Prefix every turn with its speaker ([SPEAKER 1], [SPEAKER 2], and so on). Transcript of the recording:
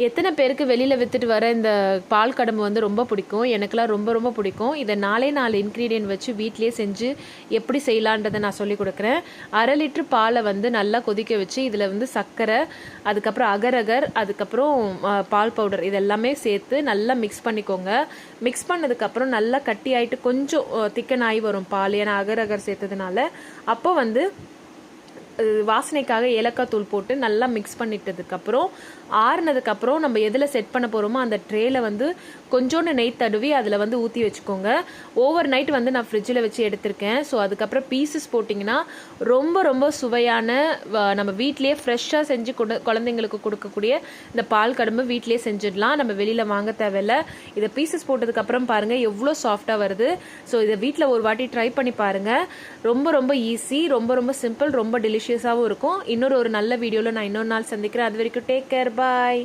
[SPEAKER 1] எத்தனை பேருக்கு வெளியில் விற்றுட்டு வர இந்த பால் கடம்பு வந்து ரொம்ப பிடிக்கும். எனக்கெல்லாம் ரொம்ப ரொம்ப பிடிக்கும். இதை 4 இன்க்ரீடியன்ட் வச்சு வீட்டிலே செஞ்சு எப்படி செய்யலான்றதை நான் சொல்லி கொடுக்குறேன். 1/2 லிட்டர் பாலை வந்து நல்லா கொதிக்க வச்சு இதில் வந்து சர்க்கரை, அதுக்கப்புறம் அகரகர், அதுக்கப்புறம் பால் பவுடர் இதெல்லாமே சேர்த்து நல்லா மிக்ஸ் பண்ணிக்கோங்க. மிக்ஸ் பண்ணதுக்கப்புறம் நல்லா கட்டி ஆகிட்டு கொஞ்சம் திக்கன் ஆகி வரும் பால், ஏன்னா அகரகர் சேர்த்ததுனால. அப்போ வந்து வாசனைக்காக ஏலக்காய் தூள் போட்டு நல்லா மிக்ஸ் பண்ணிட்டதுக்கப்புறம் ஆறுனதுக்கப்புறம் நம்ம எதில் செட் பண்ண போகிறோமோ அந்த ட்ரேயில் வந்து கொஞ்சோண்டு நெய் தடவி அதில் வந்து ஊற்றி வச்சுக்கோங்க. ஓவர் நைட் வந்து நான் ஃப்ரிட்ஜில் வச்சு எடுத்திருக்கேன். ஸோ அதுக்கப்புறம் பீசஸ் போட்டிங்கன்னா ரொம்ப ரொம்ப சுவையான நம்ம வீட்லேயே ஃப்ரெஷ்ஷாக செஞ்சு குழந்தைங்களுக்கு கொடுக்கக்கூடிய இந்த பால் கடம்பு வீட்லேயே செஞ்சிடலாம். நம்ம வெளியில் வாங்க தேவையில்லை. இதை பீசஸ் போட்டதுக்கப்புறம் பாருங்கள் எவ்வளோ சாஃப்டாக வருது. ஸோ இதை வீட்டில் ஒரு வாட்டி ட்ரை பண்ணி பாருங்கள். ரொம்ப ரொம்ப ஈஸி, ரொம்ப ரொம்ப சிம்பிள், ரொம்ப டெலிஷியஸாகவும் இருக்கும். இன்னொரு நல்ல வீடியோவில் நான் இன்னொரு நாள் சந்திக்கிறேன். அது வரைக்கும் டேக் கேர், பாய்.